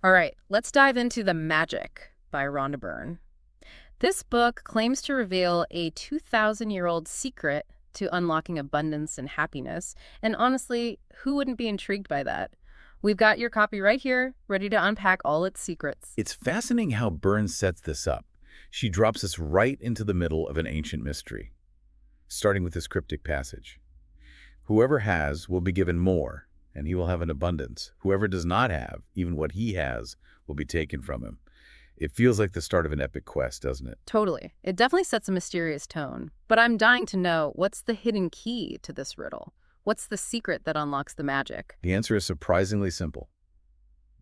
All right, let's dive into The Magic by Rhonda Byrne. This book claims to reveal a 2,000-year-old secret to unlocking abundance and happiness. And honestly, who wouldn't be intrigued by that? We've got your copy right here, ready to unpack all its secrets. It's fascinating how Byrne sets this up. She drops us right into the middle of an ancient mystery, starting with this cryptic passage. Whoever has will be given more, and he will have an abundance. Whoever does not have, even what he has, will be taken from him. It feels like the start of an epic quest, doesn't it? Totally. It definitely sets a mysterious tone. But I'm dying to know, what's the hidden key to this riddle? What's the secret that unlocks the magic? The answer is surprisingly simple.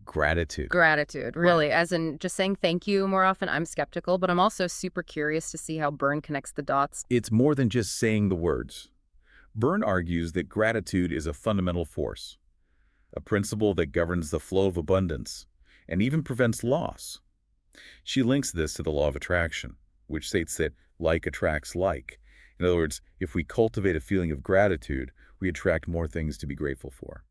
Gratitude. Gratitude, really. As in just saying thank you more often. I'm skeptical, but I'm also super curious to see how Byrne connects the dots. It's more than just saying the words. Byrne argues that gratitude is a fundamental force, a principle that governs the flow of abundance and even prevents loss. She links this to the law of attraction, which states that like attracts like. In other words, if we cultivate a feeling of gratitude, we attract more things to be grateful for.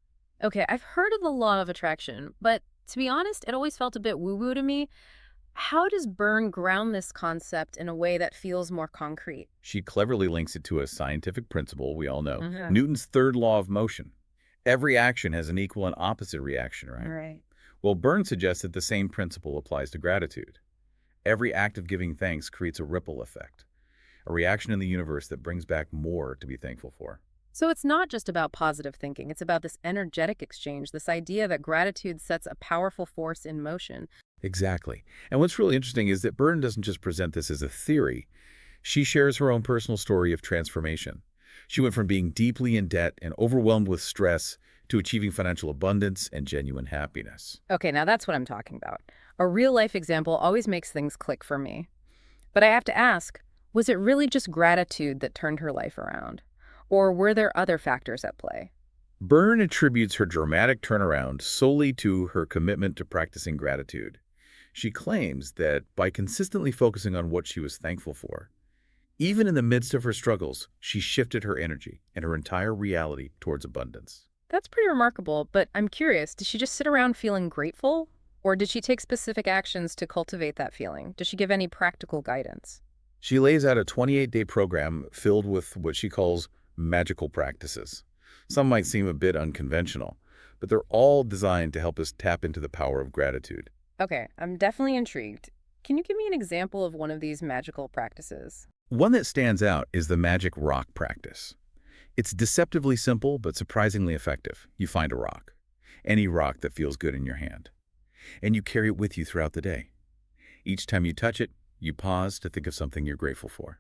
Okay, I've heard of the law of attraction, but to be honest, it always felt a bit woo-woo to me. How does Byrne ground this concept in a way that feels more concrete? She cleverly links it to a scientific principle we all know, Mhm. Newton's third law of motion. Every action has an equal and opposite reaction, right? Right. Well, Byrne suggests that the same principle applies to gratitude. Every act of giving thanks creates a ripple effect, a reaction in the universe that brings back more to be thankful for. So it's not just about positive thinking. It's about this energetic exchange, this idea that gratitude sets a powerful force in motion. Exactly. And what's really interesting is that Byrne doesn't just present this as a theory. She shares her own personal story of transformation. She went from being deeply in debt and overwhelmed with stress to achieving financial abundance and genuine happiness. Okay, now that's what I'm talking about. A real life example always makes things click for me. But I have to ask, was it really just gratitude that turned her life around? Or were there other factors at play? Byrne attributes her dramatic turnaround solely to her commitment to practicing gratitude. She claims that by consistently focusing on what she was thankful for, even in the midst of her struggles, she shifted her energy and her entire reality towards abundance. That's pretty remarkable, but I'm curious, did she just sit around feeling grateful? Or did she take specific actions to cultivate that feeling? Does she give any practical guidance? She lays out a 28-day program filled with what she calls magical practices. Some might seem a bit unconventional, but they're all designed to help us tap into the power of gratitude. Okay, I'm definitely intrigued. Can you give me an example of one of these magical practices? One that stands out is the magic rock practice. It's deceptively simple but surprisingly effective. You find a rock, any rock that feels good in your hand, and you carry it with you throughout the day. Each time you touch it, you pause to think of something you're grateful for.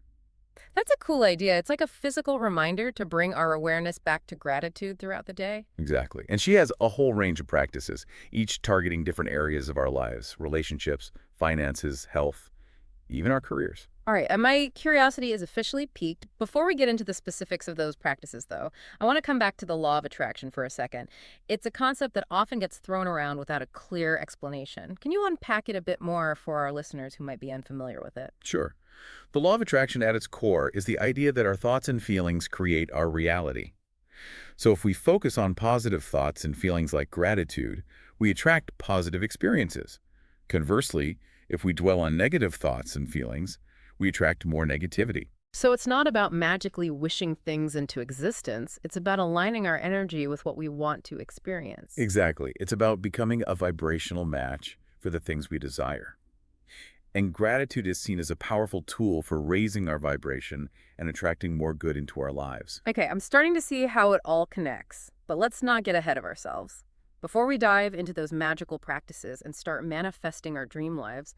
That's a cool idea. It's like a physical reminder to bring our awareness back to gratitude throughout the day. Exactly. And she has a whole range of practices, each targeting different areas of our lives, relationships, finances, health, even our careers. All right, and my curiosity is officially piqued. Before we get into the specifics of those practices, though, I want to come back to the law of attraction for a second. It's a concept that often gets thrown around without a clear explanation. Can you unpack it a bit more for our listeners who might be unfamiliar with it? Sure. The law of attraction at its core is the idea that our thoughts and feelings create our reality. So if we focus on positive thoughts and feelings like gratitude, we attract positive experiences. Conversely, if we dwell on negative thoughts and feelings, we attract more negativity. So it's not about magically wishing things into existence. It's about aligning our energy with what we want to experience. Exactly. It's about becoming a vibrational match for the things we desire. And gratitude is seen as a powerful tool for raising our vibration and attracting more good into our lives. Okay, I'm starting to see how it all connects, but let's not get ahead of ourselves. Before we dive into those magical practices and start manifesting our dream lives,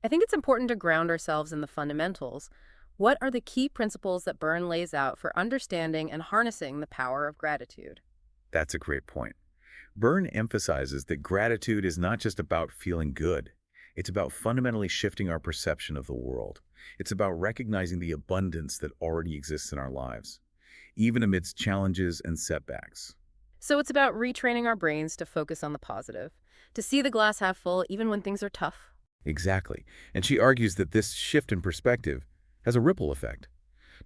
I think it's important to ground ourselves in the fundamentals. What are the key principles that Byrne lays out for understanding and harnessing the power of gratitude? That's a great point. Byrne emphasizes that gratitude is not just about feeling good. It's about fundamentally shifting our perception of the world. It's about recognizing the abundance that already exists in our lives, even amidst challenges and setbacks. So it's about retraining our brains to focus on the positive, to see the glass half full even when things are tough. Exactly. And she argues that this shift in perspective has a ripple effect,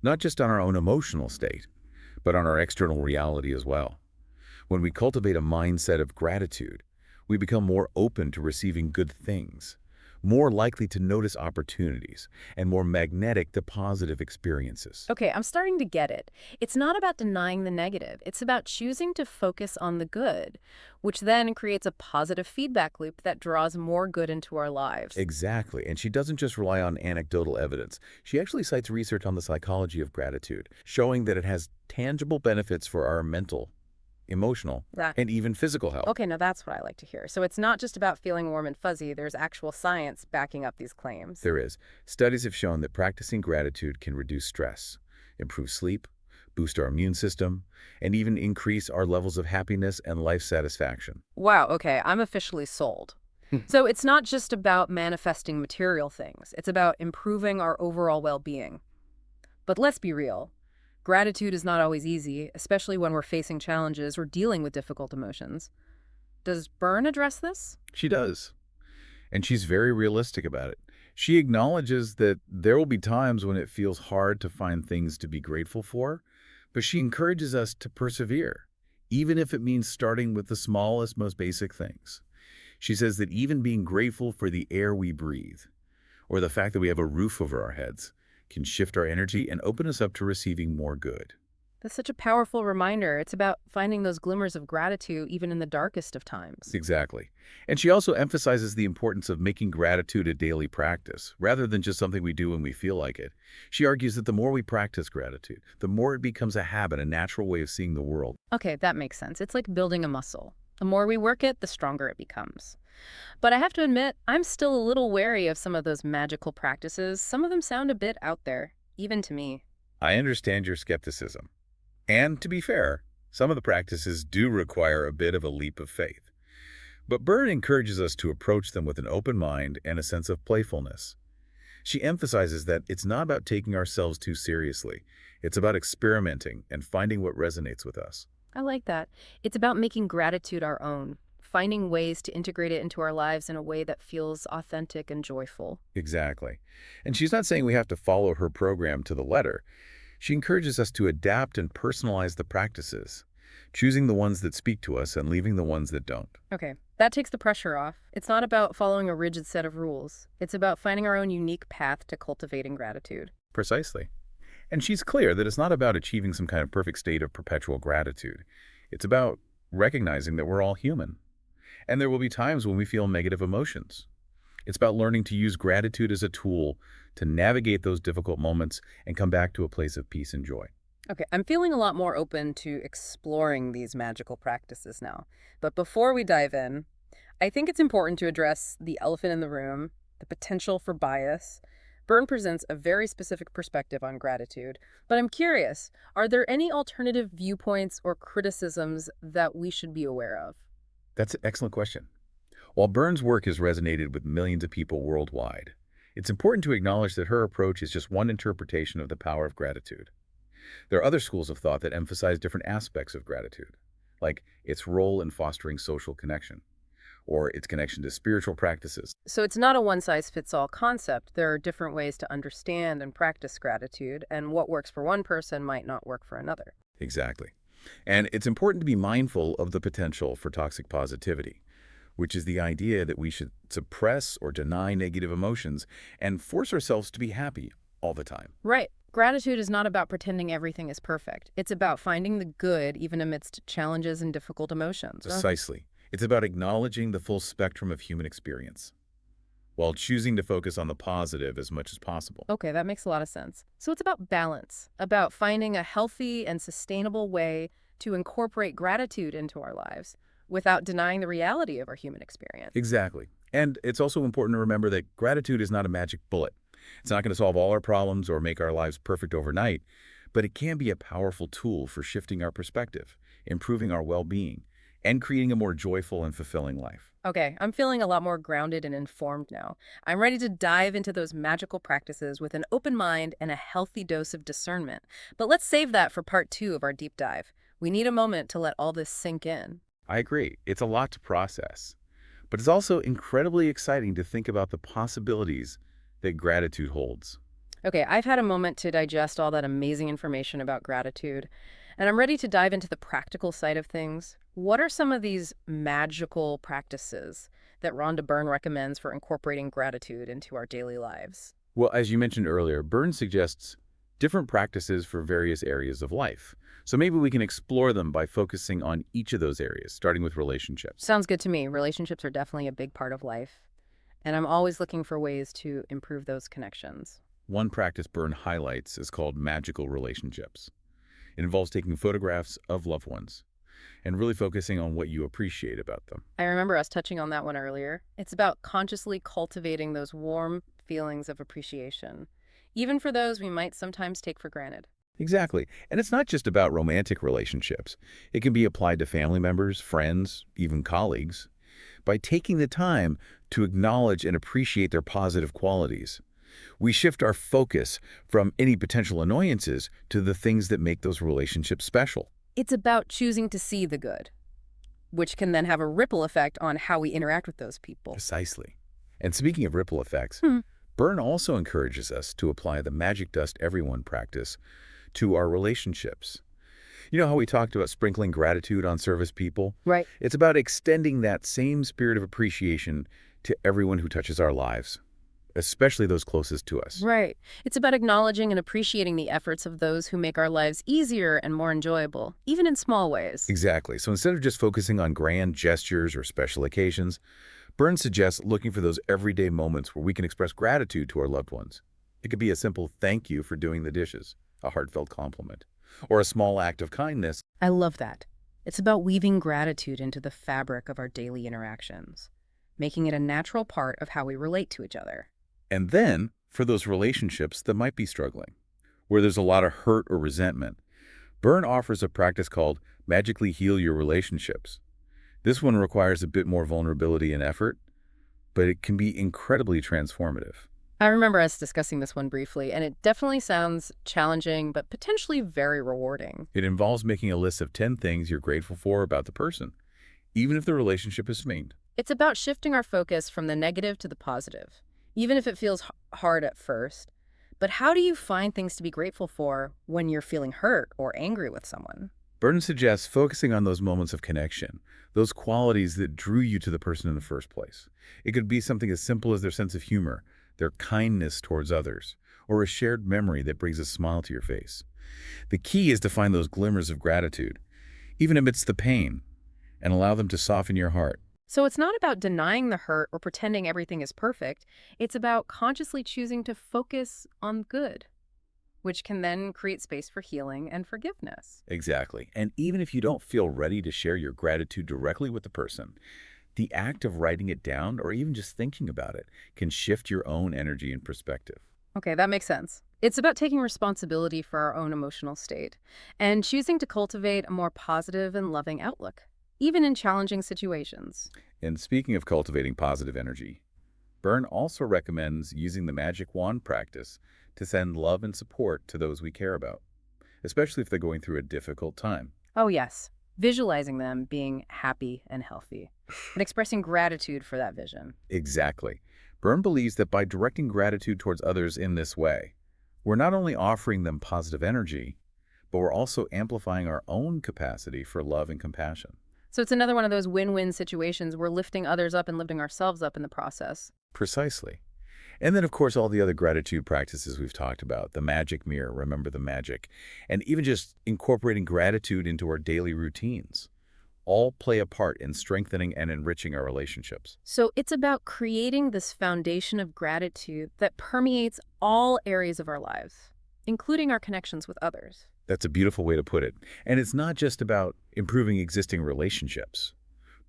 not just on our own emotional state, but on our external reality as well. When we cultivate a mindset of gratitude, We become more open to receiving good things, more likely to notice opportunities, and more magnetic to positive experiences. Okay, I'm starting to get it. It's not about denying the negative. It's about choosing to focus on the good, which then creates a positive feedback loop that draws more good into our lives. Exactly. And she doesn't just rely on anecdotal evidence. She actually cites research on the psychology of gratitude, showing that it has tangible benefits for our mental, emotional, That and even physical health. Okay, now that's what I like to hear. So it's not just about feeling warm and fuzzy, there's actual science backing up these claims. There is. Studies have shown that practicing gratitude can reduce stress, improve sleep, boost our immune system, and even increase our levels of happiness and life satisfaction. Wow, okay, I'm officially sold. So it's not just about manifesting material things, it's about improving our overall well-being. But let's be real. Gratitude is not always easy, especially when we're facing challenges or dealing with difficult emotions. Does Byrne address this? She does. And she's very realistic about it. She acknowledges that there will be times when it feels hard to find things to be grateful for, but she encourages us to persevere, even if it means starting with the smallest, most basic things. She says that even being grateful for the air we breathe, or the fact that we have a roof over our heads, can shift our energy and open us up to receiving more good. That's such a powerful reminder. It's about finding those glimmers of gratitude even in the darkest of times. Exactly. And she also emphasizes the importance of making gratitude a daily practice, rather than just something we do when we feel like it. She argues that the more we practice gratitude, the more it becomes a habit, a natural way of seeing the world. Okay, that makes sense. It's like building a muscle. The more we work it, the stronger it becomes. But I have to admit, I'm still a little wary of some of those magical practices. Some of them sound a bit out there, even to me. I understand your skepticism. And to be fair, some of the practices do require a bit of a leap of faith. But Byrne encourages us to approach them with an open mind and a sense of playfulness. She emphasizes that it's not about taking ourselves too seriously. It's about experimenting and finding what resonates with us. I like that. It's about making gratitude our own, finding ways to integrate it into our lives in a way that feels authentic and joyful. Exactly. And she's not saying we have to follow her program to the letter. She encourages us to adapt and personalize the practices, choosing the ones that speak to us and leaving the ones that don't. Okay, that takes the pressure off. It's not about following a rigid set of rules. It's about finding our own unique path to cultivating gratitude. Precisely. And she's clear that it's not about achieving some kind of perfect state of perpetual gratitude. It's about recognizing that we're all human. And there will be times when we feel negative emotions. It's about learning to use gratitude as a tool to navigate those difficult moments and come back to a place of peace and joy. Okay, I'm feeling a lot more open to exploring these magical practices now. But before we dive in, I think it's important to address the elephant in the room, the potential for bias. Byrne presents a very specific perspective on gratitude, but I'm curious, are there any alternative viewpoints or criticisms that we should be aware of? That's an excellent question. While Byrne's work has resonated with millions of people worldwide, it's important to acknowledge that her approach is just one interpretation of the power of gratitude. There are other schools of thought that emphasize different aspects of gratitude, like its role in fostering social connection, or its connection to spiritual practices. So it's not a one-size-fits-all concept. There are different ways to understand and practice gratitude, and what works for one person might not work for another. Exactly. And it's important to be mindful of the potential for toxic positivity, which is the idea that we should suppress or deny negative emotions and force ourselves to be happy all the time. Right. Gratitude is not about pretending everything is perfect. It's about finding the good even amidst challenges and difficult emotions. Precisely. It's about acknowledging the full spectrum of human experience, while choosing to focus on the positive as much as possible. Okay, that makes a lot of sense. So it's about balance, about finding a healthy and sustainable way to incorporate gratitude into our lives without denying the reality of our human experience. Exactly. And it's also important to remember that gratitude is not a magic bullet. It's not going to solve all our problems or make our lives perfect overnight, but it can be a powerful tool for shifting our perspective, improving our well-being, and creating a more joyful and fulfilling life. Okay, I'm feeling a lot more grounded and informed now. I'm ready to dive into those magical practices with an open mind and a healthy dose of discernment. But let's save that for part 2 of our deep dive. We need a moment to let all this sink in. I agree. It's a lot to process, but it's also incredibly exciting to think about the possibilities that gratitude holds. Okay, I've had a moment to digest all that amazing information about gratitude. And I'm ready to dive into the practical side of things. What are some of these magical practices that Rhonda Byrne recommends for incorporating gratitude into our daily lives? Well, as you mentioned earlier, Byrne suggests different practices for various areas of life. So maybe we can explore them by focusing on each of those areas, starting with relationships. Sounds good to me. Relationships are definitely a big part of life, and I'm always looking for ways to improve those connections. One practice Byrne highlights is called magical relationships. It involves taking photographs of loved ones and really focusing on what you appreciate about them. I remember us touching on that one earlier. It's about consciously cultivating those warm feelings of appreciation, even for those we might sometimes take for granted. Exactly. And it's not just about romantic relationships. It can be applied to family members, friends, even colleagues. By taking the time to acknowledge and appreciate their positive qualities, we shift our focus from any potential annoyances to the things that make those relationships special. It's about choosing to see the good, which can then have a ripple effect on how we interact with those people. Precisely. And speaking of ripple effects, Byrne also encourages us to apply the magic dust everyone practice to our relationships. You know how we talked about sprinkling gratitude on service people? Right. It's about extending that same spirit of appreciation to everyone who touches our lives, especially those closest to us. Right. It's about acknowledging and appreciating the efforts of those who make our lives easier and more enjoyable, even in small ways. Exactly. So instead of just focusing on grand gestures or special occasions, Byrne suggests looking for those everyday moments where we can express gratitude to our loved ones. It could be a simple thank you for doing the dishes, a heartfelt compliment, or a small act of kindness. I love that. It's about weaving gratitude into the fabric of our daily interactions, making it a natural part of how we relate to each other. And then, for those relationships that might be struggling, where there's a lot of hurt or resentment, Byrne offers a practice called Magically Heal Your Relationships. This one requires a bit more vulnerability and effort, but it can be incredibly transformative. I remember us discussing this one briefly, and it definitely sounds challenging, but potentially very rewarding. It involves making a list of 10 things you're grateful for about the person, even if the relationship is strained. It's about shifting our focus from the negative to the positive, even if it feels hard at first. But how do you find things to be grateful for when you're feeling hurt or angry with someone? Byrne suggests focusing on those moments of connection, those qualities that drew you to the person in the first place. It could be something as simple as their sense of humor, their kindness towards others, or a shared memory that brings a smile to your face. The key is to find those glimmers of gratitude, even amidst the pain, and allow them to soften your heart. So it's not about denying the hurt or pretending everything is perfect. It's about consciously choosing to focus on good, which can then create space for healing and forgiveness. Exactly. And even if you don't feel ready to share your gratitude directly with the person, the act of writing it down or even just thinking about it can shift your own energy and perspective. Okay, that makes sense. It's about taking responsibility for our own emotional state and choosing to cultivate a more positive and loving outlook, even in challenging situations. And speaking of cultivating positive energy, Byrne also recommends using the magic wand practice to send love and support to those we care about, especially if they're going through a difficult time. Oh, yes. Visualizing them being happy and healthy and expressing gratitude for that vision. Exactly. Byrne believes that by directing gratitude towards others in this way, we're not only offering them positive energy, but we're also amplifying our own capacity for love and compassion. So it's another one of those win-win situations. We're lifting others up and lifting ourselves up in the process. Precisely. And then, of course, all the other gratitude practices we've talked about, the magic mirror, remember the magic, and even just incorporating gratitude into our daily routines, all play a part in strengthening and enriching our relationships. So it's about creating this foundation of gratitude that permeates all areas of our lives, including our connections with others. That's a beautiful way to put it. And it's not just about improving existing relationships.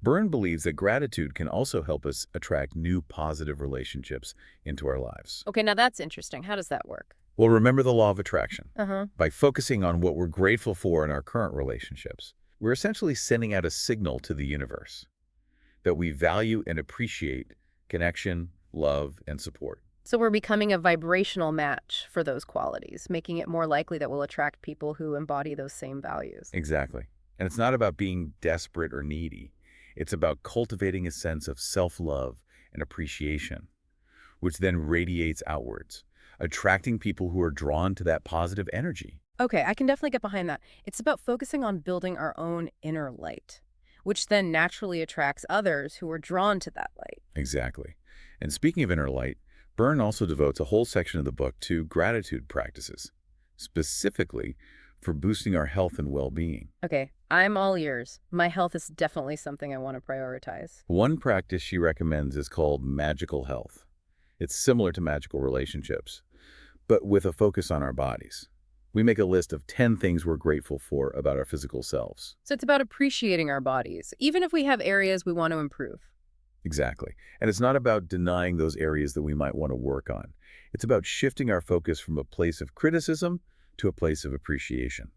Byrne believes that gratitude can also help us attract new positive relationships into our lives. Okay, now that's interesting. How does that work? Well, remember the law of attraction. Uh-huh. By focusing on what we're grateful for in our current relationships, we're essentially sending out a signal to the universe that we value and appreciate connection, love, and support. So we're becoming a vibrational match for those qualities, making it more likely that we'll attract people who embody those same values. Exactly. And it's not about being desperate or needy. It's about cultivating a sense of self-love and appreciation, which then radiates outwards, attracting people who are drawn to that positive energy. Okay, I can definitely get behind that. It's about focusing on building our own inner light, which then naturally attracts others who are drawn to that light. Exactly. And speaking of inner light, Byrne also devotes a whole section of the book to gratitude practices, specifically for boosting our health and well-being. Okay, I'm all ears. My health is definitely something I want to prioritize. One practice she recommends is called magical health. It's similar to magical relationships, but with a focus on our bodies. We make a list of 10 things we're grateful for about our physical selves. So it's about appreciating our bodies, even if we have areas we want to improve. Exactly. And it's not about denying those areas that we might want to work on. It's about shifting our focus from a place of criticism to a place of appreciation.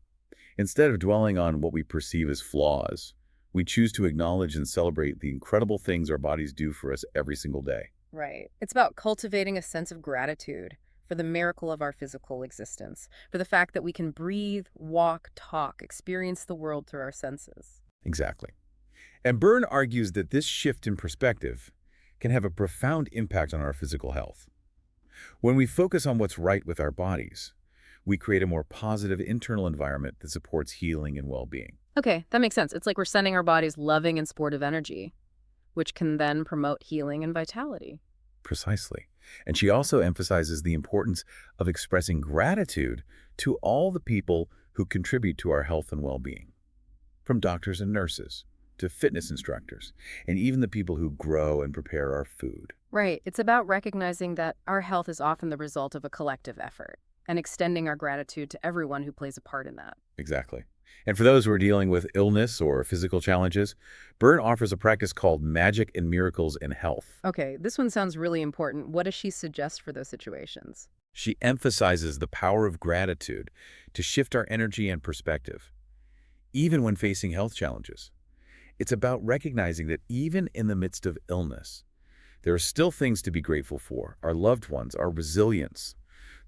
Instead of dwelling on what we perceive as flaws, we choose to acknowledge and celebrate the incredible things our bodies do for us every single day. Right. It's about cultivating a sense of gratitude for the miracle of our physical existence, for the fact that we can breathe, walk, talk, experience the world through our senses. Exactly. And Byrne argues that this shift in perspective can have a profound impact on our physical health. When we focus on what's right with our bodies, we create a more positive internal environment that supports healing and well-being. Okay, that makes sense. It's like we're sending our bodies loving and sportive energy, which can then promote healing and vitality. Precisely. And she also emphasizes the importance of expressing gratitude to all the people who contribute to our health and well-being, from doctors and nurses to fitness instructors, and even the people who grow and prepare our food. Right. It's about recognizing that our health is often the result of a collective effort and extending our gratitude to everyone who plays a part in that. Exactly. And for those who are dealing with illness or physical challenges, Byrne offers a practice called Magic and Miracles in Health. Okay, this one sounds really important. What does she suggest for those situations? She emphasizes the power of gratitude to shift our energy and perspective, even when facing health challenges. It's about recognizing that even in the midst of illness, there are still things to be grateful for: our loved ones, our resilience,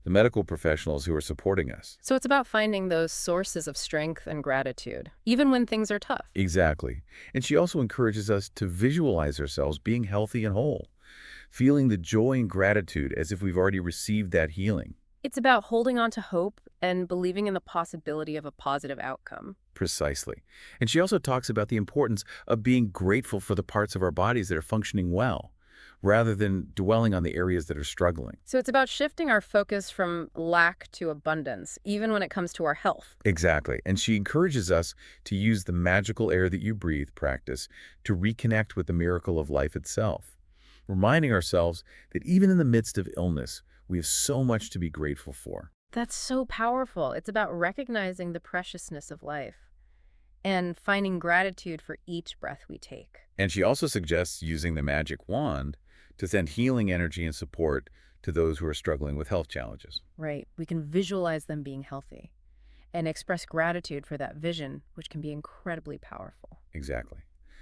the medical professionals who are supporting us. So it's about finding those sources of strength and gratitude, even when things are tough. Exactly. And she also encourages us to visualize ourselves being healthy and whole, feeling the joy and gratitude as if we've already received that healing. It's about holding on to hope and believing in the possibility of a positive outcome. Precisely. And she also talks about the importance of being grateful for the parts of our bodies that are functioning well, rather than dwelling on the areas that are struggling. So it's about shifting our focus from lack to abundance, even when it comes to our health. Exactly. And she encourages us to use the magical air that you breathe practice to reconnect with the miracle of life itself, reminding ourselves that even in the midst of illness, we have so much to be grateful for. That's so powerful. It's about recognizing the preciousness of life and finding gratitude for each breath we take. And she also suggests using the magic wand to send healing energy and support to those who are struggling with health challenges. Right. We can visualize them being healthy and express gratitude for that vision, which can be incredibly powerful. Exactly.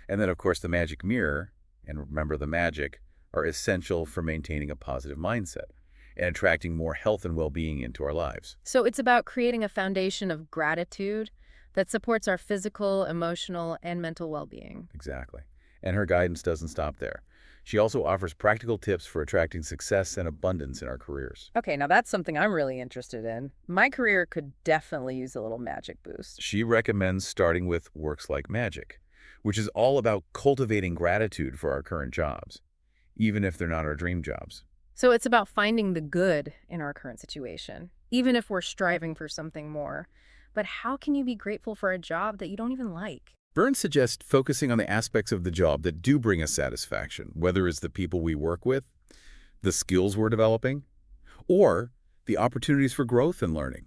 And then, of course, the magic mirror, and remember the magic, are essential for maintaining a positive mindset and attracting more health and well-being into our lives. So it's about creating a foundation of gratitude that supports our physical, emotional, and mental well-being. Exactly. And her guidance doesn't stop there. She also offers practical tips for attracting success and abundance in our careers. Okay, now that's something I'm really interested in. My career could definitely use a little magic boost. She recommends starting with Works Like Magic, which is all about cultivating gratitude for our current jobs, even if they're not our dream jobs. So it's about finding the good in our current situation, even if we're striving for something more. But how can you be grateful for a job that you don't even like? Byrne suggests focusing on the aspects of the job that do bring us satisfaction, whether it's the people we work with, the skills we're developing, or the opportunities for growth and learning.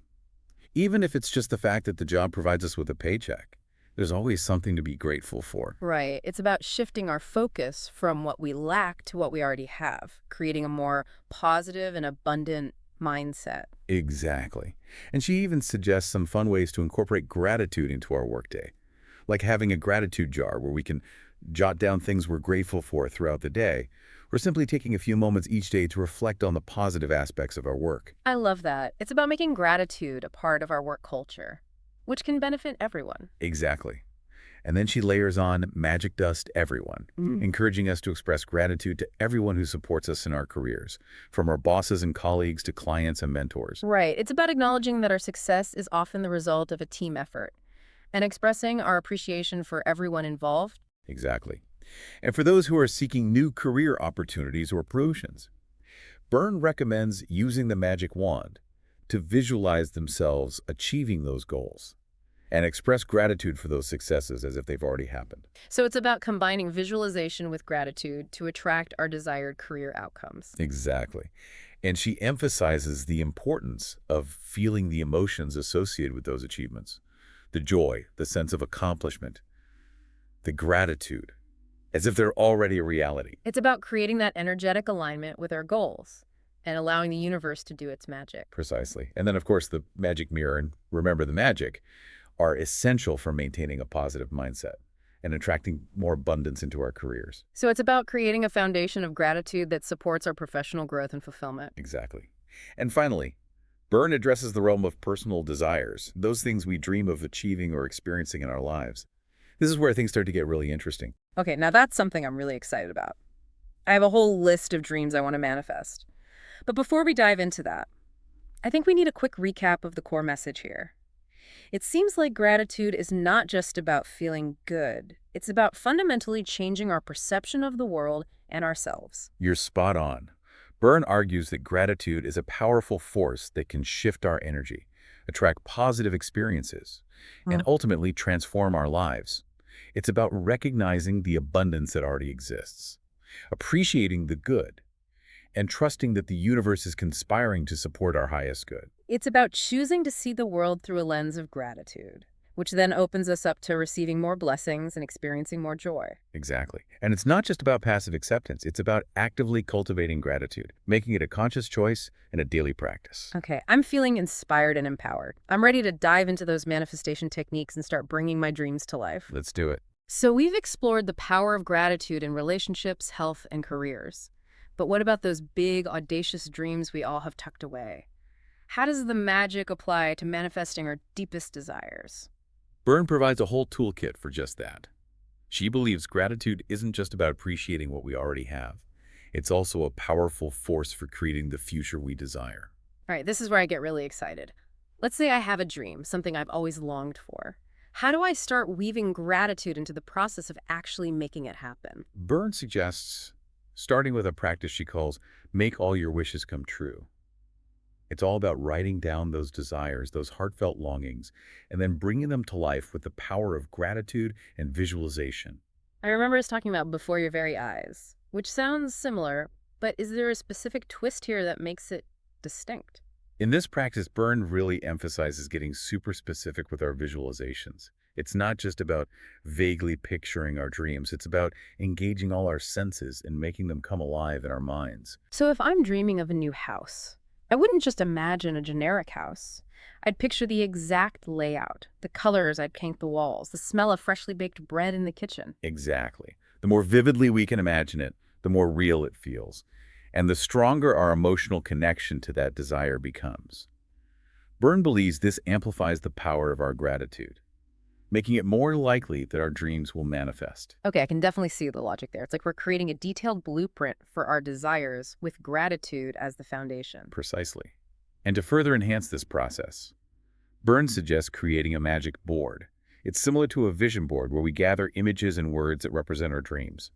Even if it's just the fact that the job provides us with a paycheck, there's always something to be grateful for. Right. It's about shifting our focus from what we lack to what we already have, creating a more positive and abundant mindset. Exactly. And she even suggests some fun ways to incorporate gratitude into our workday, like having a gratitude jar where we can jot down things we're grateful for throughout the day, or simply taking a few moments each day to reflect on the positive aspects of our work. I love that. It's about making gratitude a part of our work culture, which can benefit everyone. Exactly. And then she layers on magic dust everyone, encouraging us to express gratitude to everyone who supports us in our careers, from our bosses and colleagues to clients and mentors. Right. It's about acknowledging that our success is often the result of a team effort and expressing our appreciation for everyone involved. Exactly. And for those who are seeking new career opportunities or promotions, Byrne recommends using the magic wand to visualize themselves achieving those goals and express gratitude for those successes as if they've already happened. So it's about combining visualization with gratitude to attract our desired career outcomes. Exactly. And she emphasizes the importance of feeling the emotions associated with those achievements, the joy, the sense of accomplishment, the gratitude, as if they're already a reality. It's about creating that energetic alignment with our goals and allowing the universe to do its magic. Precisely. And then, of course, the magic mirror and remember the magic are essential for maintaining a positive mindset and attracting more abundance into our careers. So it's about creating a foundation of gratitude that supports our professional growth and fulfillment. Exactly. And finally, Byrne addresses the realm of personal desires, those things we dream of achieving or experiencing in our lives. This is where things start to get really interesting. Okay, now that's something I'm really excited about. I have a whole list of dreams I want to manifest. But before we dive into that, I think we need a quick recap of the core message here. It seems like gratitude is not just about feeling good. It's about fundamentally changing our perception of the world and ourselves. You're spot on. Byrne argues that gratitude is a powerful force that can shift our energy, attract positive experiences, and ultimately transform our lives. It's about recognizing the abundance that already exists, appreciating the good, and trusting that the universe is conspiring to support our highest good. It's about choosing to see the world through a lens of gratitude, which then opens us up to receiving more blessings and experiencing more joy. Exactly. And it's not just about passive acceptance. It's about actively cultivating gratitude, making it a conscious choice and a daily practice. Okay, I'm feeling inspired and empowered. I'm ready to dive into those manifestation techniques and start bringing my dreams to life. Let's do it. So we've explored the power of gratitude in relationships, health, and careers. But what about those big, audacious dreams we all have tucked away? How does the magic apply to manifesting our deepest desires? Byrne provides a whole toolkit for just that. She believes gratitude isn't just about appreciating what we already have. It's also a powerful force for creating the future we desire. All right, this is where I get really excited. Let's say I have a dream, something I've always longed for. How do I start weaving gratitude into the process of actually making it happen? Byrne suggests starting with a practice she calls Make All Your Wishes Come True. It's all about writing down those desires, those heartfelt longings, and then bringing them to life with the power of gratitude and visualization. I remember us talking about before your very eyes, which sounds similar, but is there a specific twist here that makes it distinct? In this practice, Byrne really emphasizes getting super specific with our visualizations. It's not just about vaguely picturing our dreams. It's about engaging all our senses and making them come alive in our minds. So if I'm dreaming of a new house, I wouldn't just imagine a generic house. I'd picture the exact layout, the colors I'd paint the walls, the smell of freshly baked bread in the kitchen. Exactly. The more vividly we can imagine it, the more real it feels, and the stronger our emotional connection to that desire becomes. Byrne believes this amplifies the power of our gratitude, making it more likely that our dreams will manifest. Okay, I can definitely see the logic there. It's like we're creating a detailed blueprint for our desires with gratitude as the foundation. Precisely. And to further enhance this process, Byrne suggests creating a magic board. It's similar to a vision board where we gather images and words that represent our dreams.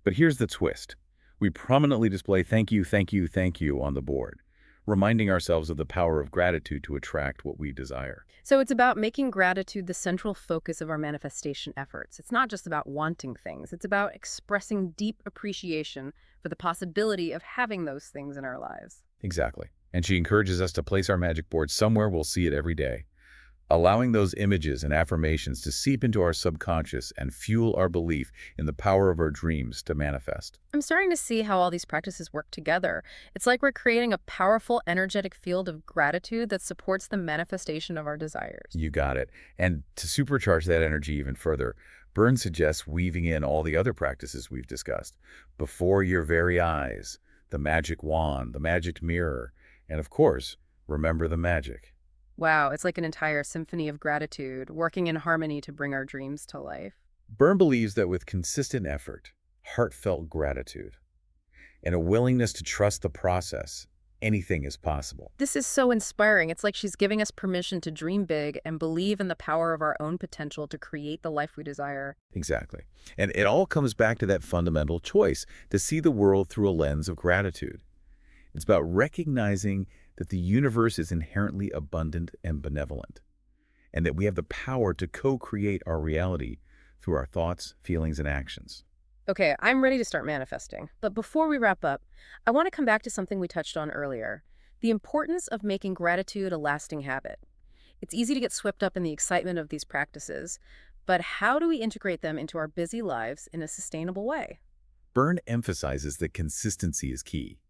But here's the twist. We prominently display thank you, thank you, thank you on the board, reminding ourselves of the power of gratitude to attract what we desire. So it's about making gratitude the central focus of our manifestation efforts. It's not just about wanting things. It's about expressing deep appreciation for the possibility of having those things in our lives. Exactly. And she encourages us to place our magic board somewhere we'll see it every day, allowing those images and affirmations to seep into our subconscious and fuel our belief in the power of our dreams to manifest. I'm starting to see how all these practices work together. It's like we're creating a powerful, energetic field of gratitude that supports the manifestation of our desires. You got it. And to supercharge that energy even further, Byrne suggests weaving in all the other practices we've discussed. Before your very eyes, the magic wand, the magic mirror, and of course, remember the magic. Wow, it's like an entire symphony of gratitude, working in harmony to bring our dreams to life. Byrne believes that with consistent effort, heartfelt gratitude, and a willingness to trust the process, anything is possible. This is so inspiring. It's like she's giving us permission to dream big and believe in the power of our own potential to create the life we desire. Exactly. And it all comes back to that fundamental choice to see the world through a lens of gratitude. It's about recognizing that the universe is inherently abundant and benevolent, and that we have the power to co-create our reality through our thoughts, feelings, and actions. Okay, I'm ready to start manifesting. But before we wrap up, I want to come back to something we touched on earlier, the importance of making gratitude a lasting habit. It's easy to get swept up in the excitement of these practices, but how do we integrate them into our busy lives in a sustainable way? Byrne emphasizes that consistency is key.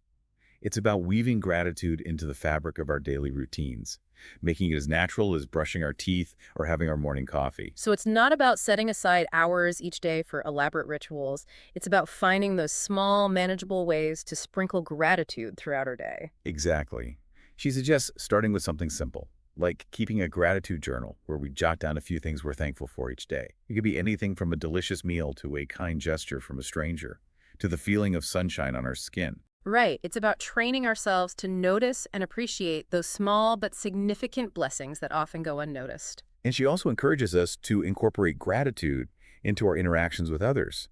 It's about weaving gratitude into the fabric of our daily routines, making it as natural as brushing our teeth or having our morning coffee. So it's not about setting aside hours each day for elaborate rituals. It's about finding those small, manageable ways to sprinkle gratitude throughout our day. Exactly. She suggests starting with something simple, like keeping a gratitude journal where we jot down a few things we're thankful for each day. It could be anything from a delicious meal to a kind gesture from a stranger, to the feeling of sunshine on our skin. Right. It's about training ourselves to notice and appreciate those small but significant blessings that often go unnoticed. And she also encourages us to incorporate gratitude into our interactions with others.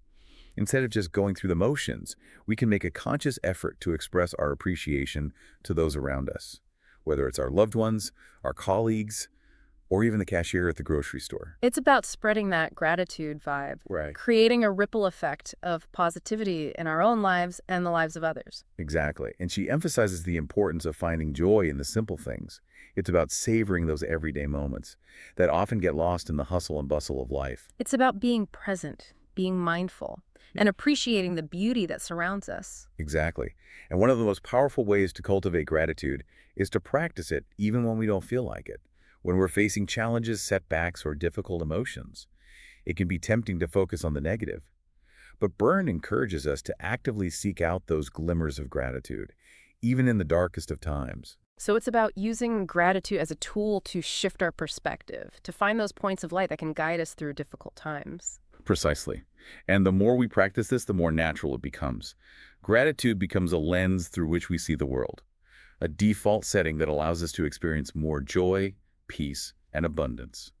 Instead of just going through the motions, we can make a conscious effort to express our appreciation to those around us, whether it's our loved ones, our colleagues, or even the cashier at the grocery store. It's about spreading that gratitude vibe, Right. creating a ripple effect of positivity in our own lives and the lives of others. Exactly. And she emphasizes the importance of finding joy in the simple things. It's about savoring those everyday moments that often get lost in the hustle and bustle of life. It's about being present, being mindful, and appreciating the beauty that surrounds us. Exactly. And one of the most powerful ways to cultivate gratitude is to practice it even when we don't feel like it. When we're facing challenges, setbacks, or difficult emotions, it can be tempting to focus on the negative. But Byrne encourages us to actively seek out those glimmers of gratitude, even in the darkest of times. So it's about using gratitude as a tool to shift our perspective, to find those points of light that can guide us through difficult times. Precisely. And the more we practice this, the more natural it becomes. Gratitude becomes a lens through which we see the world, a default setting that allows us to experience more joy, peace, and abundance,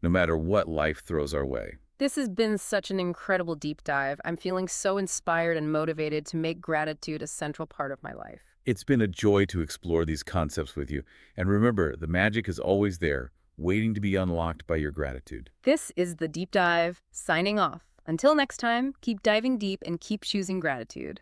no matter what life throws our way. This has been such an incredible deep dive. I'm feeling so inspired and motivated to make gratitude a central part of my life. It's been a joy to explore these concepts with you. And remember, the magic is always there, waiting to be unlocked by your gratitude. This is The Deep Dive, signing off. Until next time, keep diving deep and keep choosing gratitude.